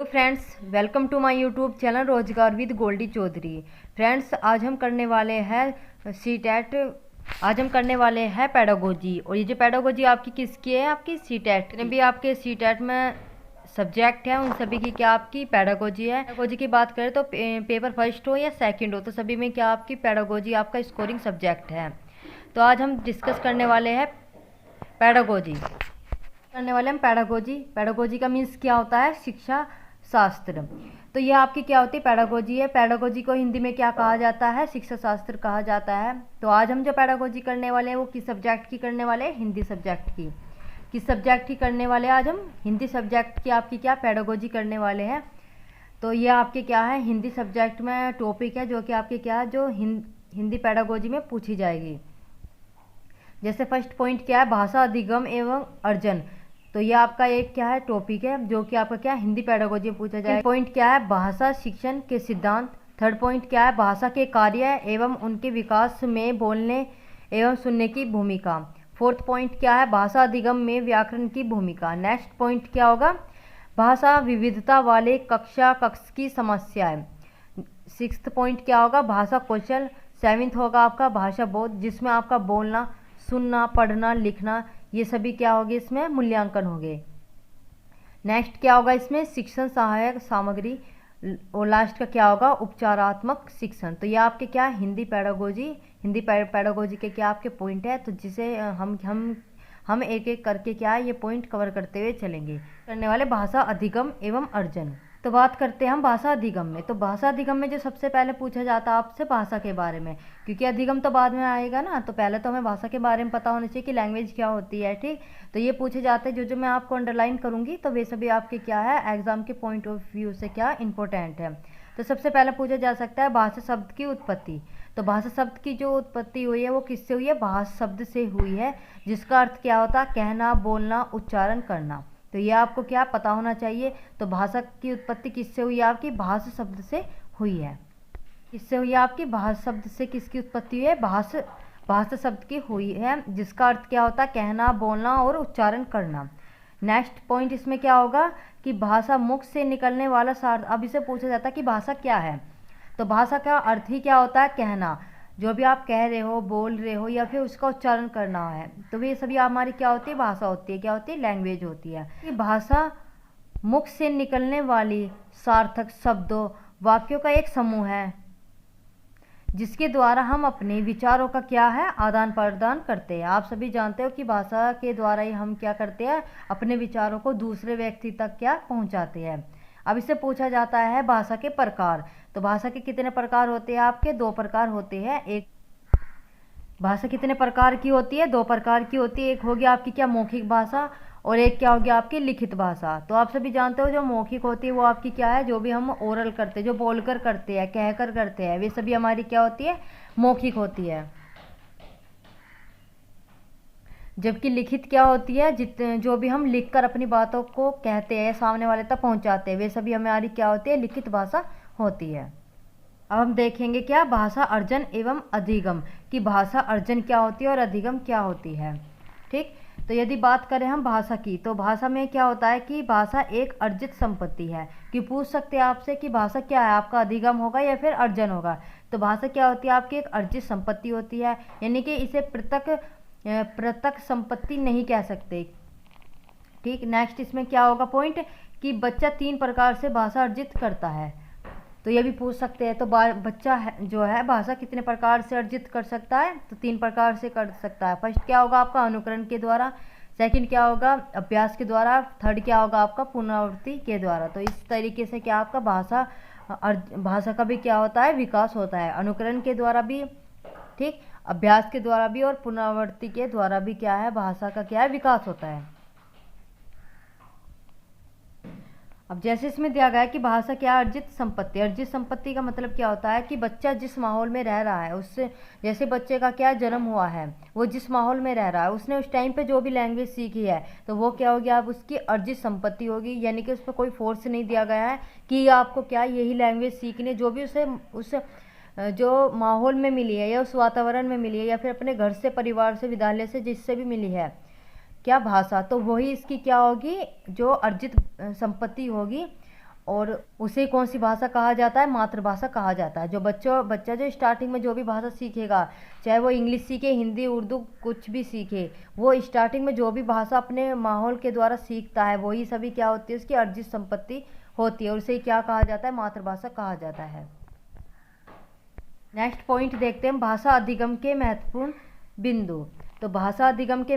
तो friends, welcome to my YouTube channel Rozgar with Goldy Chaudhary. Friends, आज हम करने वाले हैं सीटेट। आज हम करने वाले हैं पेडागोजी। और ये जो पेडागोजी आपकी किसकी है? आपकी सीटेट। जितने भी आपके सीटेट में सब्जेक्ट हैं उन सभी की क्या आपकी पेडागोजी है। पेडागोजी की बात करें तो पेपर फर्स्ट हो या सेकंड हो तो सभी में क्या आपकी पेडागोजी आपका स्कोरिंग सब्जेक्ट है। तो आज हम डिस्कस करने वाले हैं पेडागोजी। करने वाले हम पेडागोजी। पेडागोजी का मीन्स क्या होता है? शिक्षा शास्त्र। तो यह आपकी क्या होती है? पेडागोजी है। पेडागोजी को हिंदी में क्या कहा जाता है? शिक्षा शास्त्र कहा जाता है। तो आज हम जो पेडागोजी करने वाले हैं वो किस सब्जेक्ट की करने वाले हैं? हिंदी सब्जेक्ट की। किस सब्जेक्ट की करने वाले हैं? आज हम हिंदी सब्जेक्ट की आपकी क्या पेडागोजी करने वाले हैं। तो ये आपके क्या है? हिंदी सब्जेक्ट में टॉपिक है जो कि आपके क्या है, जो हिंदी पेडागोजी में पूछी जाएगी। जैसे फर्स्ट पॉइंट क्या है? भाषा अधिगम एवं अर्जन। तो ये आपका एक क्या है? टॉपिक है जो कि आपका क्या हिंदी पेडागोजी में पूछा जाएगा। पॉइंट क्या है? भाषा शिक्षण के सिद्धांत। थर्ड पॉइंट क्या है? भाषा के कार्य एवं उनके विकास में बोलने एवं सुनने की भूमिका। फोर्थ पॉइंट क्या है? भाषा अधिगम में व्याकरण की भूमिका। नेक्स्ट पॉइंट क्या होगा? भाषा विविधता वाले कक्ष की समस्याएं। सिक्स्थ पॉइंट क्या होगा? भाषा कौशल। सेवेंथ होगा आपका भाषा बोध, जिसमें आपका बोलना, सुनना, पढ़ना, लिखना ये सभी क्या होगे? इसमें मूल्यांकन होंगे। नेक्स्ट क्या होगा? इसमें शिक्षण सहायक सामग्री। और लास्ट का क्या होगा? उपचारात्मक शिक्षण। तो ये आपके क्या हिंदी पेडागोजी के क्या आपके पॉइंट है, तो जिसे हम एक एक करके क्या है ये पॉइंट कवर करते हुए चलेंगे। करने वाले भाषा अधिगम एवं अर्जन। तो बात करते हैं हम भाषा अधिगम में। तो भाषा अधिगम में जो सबसे पहले पूछा जाता है आपसे भाषा के बारे में, क्योंकि अधिगम तो बाद में आएगा ना, तो पहले तो हमें भाषा के बारे में पता होना चाहिए कि लैंग्वेज क्या होती है। ठीक, तो ये पूछे जाते हैं जो मैं आपको अंडरलाइन करूंगी, तो वे सभी आपके क्या है एग्जाम के पॉइंट ऑफ व्यू से क्या इंपॉर्टेंट है। तो सबसे पहले पूछा जा सकता है भाषा शब्द की उत्पत्ति। तो भाषा शब्द की जो उत्पत्ति हुई है वो किससे हुई है? भाषा शब्द से हुई है, जिसका अर्थ क्या होता है? कहना, बोलना, उच्चारण करना। तो ये आपको क्या पता होना चाहिए। तो भाषा की उत्पत्ति किससे हुई है? आपकी भाषा शब्द से हुई है। किससे हुई है? आपकी भाषा शब्द से किसकी उत्पत्ति हुई है? भाषा शब्द की हुई है, जिसका अर्थ क्या होता है? कहना, बोलना और उच्चारण करना। नेक्स्ट पॉइंट इसमें क्या होगा कि भाषा मुख से निकलने वाला सार। अब इसे पूछा जाता है कि भाषा क्या है। तो भाषा का अर्थ ही क्या होता है? कहना। जो भी आप कह रहे हो, बोल रहे हो, या फिर उसका उच्चारण करना है, तो ये सभी हमारी क्या होती है? भाषा होती है। क्या होती है? लैंग्वेज होती है। ये भाषा मुख से निकलने वाली सार्थक शब्दों, वाक्यों का एक समूह है, जिसके द्वारा हम अपने विचारों का क्या है? आदान प्रदान करते हैं। आप सभी जानते हो कि भाषा के द्वारा ही हम क्या करते हैं? अपने विचारों को दूसरे व्यक्ति तक क्या पहुंचाते हैं। अब इससे पूछा जाता है भाषा के प्रकार। तो भाषा के कितने प्रकार होते हैं? आपके दो प्रकार होते हैं। एक भाषा कितने प्रकार की होती है? दो प्रकार की होती है। एक होगी आपकी क्या मौखिक भाषा, और एक क्या होगी आपकी लिखित भाषा। तो आप सभी जानते हो जो मौखिक होती है वो आपकी क्या है? जो भी हम ओरल करते हैं, जो बोलकर करते हैं, कहकर करते हैं, वे सभी हमारी क्या होती है? मौखिक होती है। जबकि लिखित क्या होती है? जो भी हम लिखकर अपनी बातों को कहते हैं, सामने वाले तक पहुंचाते हैं, वे सभी हमारी क्या होती है? लिखित भाषा होती है। अब हम देखेंगे क्या भाषा अर्जन एवं अधिगम, कि भाषा अर्जन क्या होती है और अधिगम क्या होती है। ठीक, तो यदि बात करें हम भाषा की, तो भाषा में क्या होता है कि भाषा एक अर्जित संपत्ति है। कि पूछ सकते हैं आपसे कि भाषा क्या है, आपका अधिगम होगा या फिर अर्जन होगा। तो भाषा क्या होती है? आपकी एक अर्जित संपत्ति होती है, यानी कि इसे पृथक संपत्ति नहीं कह सकते। ठीक, नेक्स्ट इसमें क्या होगा पॉइंट कि बच्चा 3 प्रकार से भाषा अर्जित करता है। तो ये भी पूछ सकते हैं। तो बच्चा जो है भाषा कितने प्रकार से अर्जित कर सकता है? तो 3 प्रकार से कर सकता है। फर्स्ट क्या होगा आपका? अनुकरण के द्वारा। सेकंड क्या होगा? अभ्यास के द्वारा। थर्ड क्या होगा आपका? पुनरावृत्ति के द्वारा। तो इस तरीके से क्या आपका भाषा का भी क्या होता है? विकास होता है। अनुकरण के द्वारा भी, ठीक, अभ्यास के द्वारा भी, और पुनरावृत्ति के द्वारा भी क्या है? भाषा का क्या है? विकास होता है। अब जैसे इसमें दिया गया है कि भाषा क्या? अर्जित संपत्ति। अर्जित संपत्ति का मतलब क्या होता है कि बच्चा जिस माहौल में रह रहा है उससे, जैसे बच्चे का क्या जन्म हुआ है, वो जिस माहौल में रह रहा है, उसने उस टाइम पे जो भी लैंग्वेज सीखी है, तो वो क्या होगी? आप उसकी अर्जित संपत्ति होगी। यानी कि उस पर कोई फोर्स नहीं दिया गया है कि आपको क्या यही लैंग्वेज सीखनी, जो भी उस जो माहौल में मिली है, या उस वातावरण में मिली है, या फिर अपने घर से, परिवार से, विद्यालय से, जिससे भी मिली है क्या भाषा, तो वही इसकी क्या होगी? जो अर्जित संपत्ति होगी। और उसे कौन सी भाषा कहा जाता है? मातृभाषा कहा जाता है। जो बच्चा जो स्टार्टिंग में जो भी भाषा सीखेगा, चाहे वो इंग्लिश सीखे, हिंदी, उर्दू, कुछ भी सीखे, वो स्टार्टिंग में जो भी भाषा अपने माहौल के द्वारा सीखता है वही सभी क्या होती है? उसकी अर्जित संपत्ति होती है और उसे क्या कहा जाता है? मातृभाषा कहा जाता है। नेक्स्ट पॉइंट देखते हैं, भाषा अधिगम के महत्वपूर्ण बिंदु। तो भाषा अधिगम के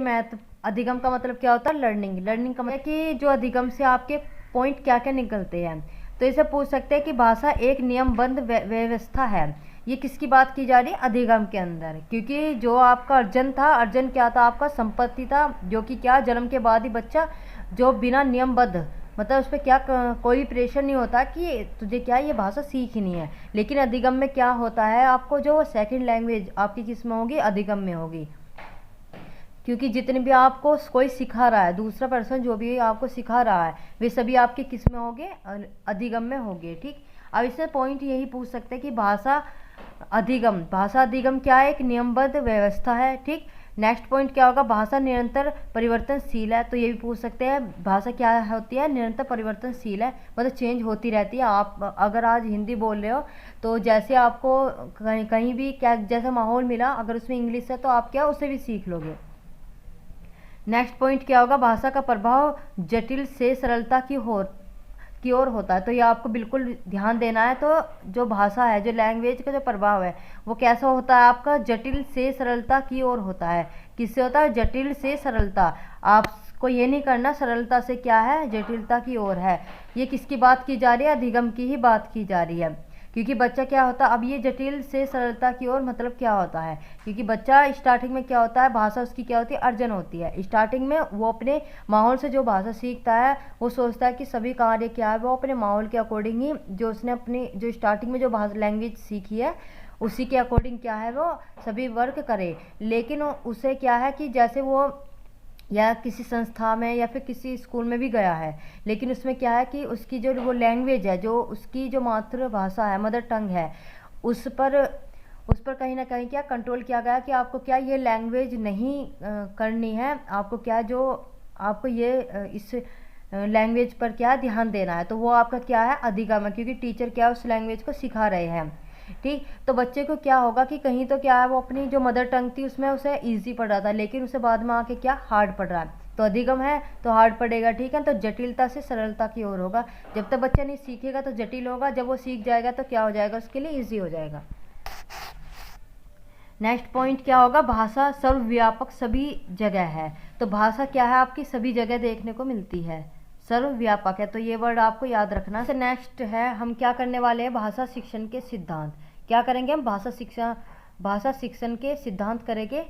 अधिगम का मतलब क्या होता है? लर्निंग का मतलब कि जो अधिगम से आपके पॉइंट क्या क्या निकलते हैं। तो इसे पूछ सकते हैं कि भाषा एक नियमबद्ध व्यवस्था है। ये किसकी बात की जा रही है? अधिगम के अंदर। क्योंकि जो आपका अर्जन क्या था? आपका संपत्ति था, जो कि क्या जन्म के बाद ही बच्चा जो बिना नियमबद्ध, मतलब उस पर क्या कोई भी प्रेशर नहीं होता कि तुझे क्या ये भाषा सीखनी है। लेकिन अधिगम में क्या होता है? आपको जो सेकंड लैंग्वेज आपकी किस में होगी? अधिगम में होगी। क्योंकि जितने भी आपको कोई सिखा रहा है, दूसरा पर्सन जो भी आपको सिखा रहा है, वे सभी आपके किस में होंगे? अधिगम में होंगे। ठीक, अब इससे पॉइंट यही पूछ सकते हैं कि भाषा अधिगम क्या है? एक नियमबद्ध व्यवस्था है। ठीक, नेक्स्ट पॉइंट क्या होगा? भाषा निरंतर परिवर्तनशील है। तो ये भी पूछ सकते हैं भाषा क्या होती है? निरंतर परिवर्तनशील है, मतलब चेंज होती रहती है। आप अगर आज हिंदी बोल रहे हो तो जैसे आपको कहीं भी क्या जैसा माहौल मिला, अगर उसमें इंग्लिश है तो आप क्या उसे भी सीख लोगे। नेक्स्ट पॉइंट क्या होगा? भाषा का प्रभाव जटिल से सरलता की ओर होता है। तो ये आपको बिल्कुल ध्यान देना है। तो जो भाषा है, जो लैंग्वेज का जो प्रभाव है, वो कैसा होता है? आपका जटिल से सरलता की ओर होता है। किससे होता है? जटिल से सरलता। आपको ये नहीं करना सरलता से क्या है? जटिलता की ओर है। ये किसकी बात की जा रही है? अधिगम की ही बात की जा रही है। क्योंकि बच्चा क्या होता है? अब ये जटिल से सरलता की ओर मतलब क्या होता है? क्योंकि बच्चा स्टार्टिंग में क्या होता है? भाषा उसकी क्या होती है? अर्जन होती है। स्टार्टिंग में वो अपने माहौल से जो भाषा सीखता है, वो सोचता है कि सभी कार्य क्या है, वो अपने माहौल के अकॉर्डिंग ही, जो उसने अपनी जो स्टार्टिंग में जो भाषा लैंग्वेज सीखी है उसी के अकॉर्डिंग क्या है, वो सभी वर्क करे। लेकिन उसे क्या है कि जैसे वो या किसी संस्था में या फिर किसी स्कूल में भी गया है, लेकिन उसमें क्या है कि उसकी जो वो लैंग्वेज है, जो उसकी जो मातृभाषा है, मदर टंग है, उस पर कहीं ना कहीं क्या कंट्रोल किया गया कि आपको क्या ये लैंग्वेज नहीं करनी है, आपको क्या जो आपको ये इस लैंग्वेज पर क्या ध्यान देना है। तो वो आपका क्या है? अधिगम है, क्योंकि टीचर क्या उस लैंग्वेज को सिखा रहे हैं। ठीक, तो बच्चे को क्या होगा कि कहीं तो क्या है, वो अपनी जो मदर टंग थी उसमें उसे इजी पड़ रहा था, लेकिन उसे बाद में आके क्या हार्ड पड़ रहा है। तो अधिगम है तो हार्ड पड़ेगा। ठीक है, तो जटिलता से सरलता की ओर होगा। जब तक बच्चा नहीं सीखेगा तो जटिल होगा, जब वो सीख जाएगा तो क्या हो जाएगा? उसके लिए ईजी हो जाएगा। नेक्स्ट पॉइंट क्या होगा? भाषा सर्वव्यापक सभी जगह है। तो भाषा क्या है? आपकी सभी जगह देखने को मिलती है, सर्वव्यापक है। तो ये वर्ड आपको याद रखना है। नेक्स्ट है, हम क्या करने वाले हैं? भाषा शिक्षण के सिद्धांत। क्या करेंगे हम? भाषा शिक्षण के सिद्धांत करेंगे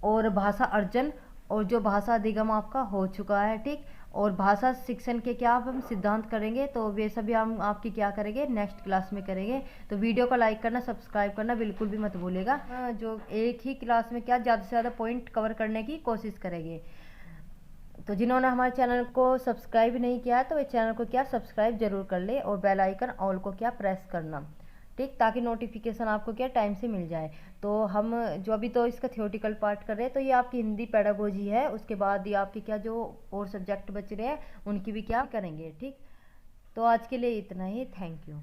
और भाषा अर्जन और जो भाषा अधिगम आपका हो चुका है। ठीक, और भाषा शिक्षण के क्या हम सिद्धांत करेंगे, तो वे सभी हम आपकी क्या करेंगे? नेक्स्ट क्लास में करेंगे। तो वीडियो को लाइक करना, सब्सक्राइब करना बिल्कुल भी मत भूलिएगा। जो एक ही क्लास में क्या ज़्यादा से ज़्यादा पॉइंट कवर करने की कोशिश करेंगे। तो जिन्होंने हमारे चैनल को सब्सक्राइब नहीं किया है तो वे चैनल को क्या सब्सक्राइब जरूर कर ले और बेल आइकन ऑल को क्या प्रेस करना। ठीक, ताकि नोटिफिकेशन आपको क्या टाइम से मिल जाए। तो हम जो अभी तो इसका थियोटिकल पार्ट कर रहे हैं, तो ये आपकी हिंदी पेडागोजी है। उसके बाद ये आपके क्या जो और सब्जेक्ट बच रहे हैं उनकी भी क्या करेंगे। ठीक, तो आज के लिए इतना ही। Thank you.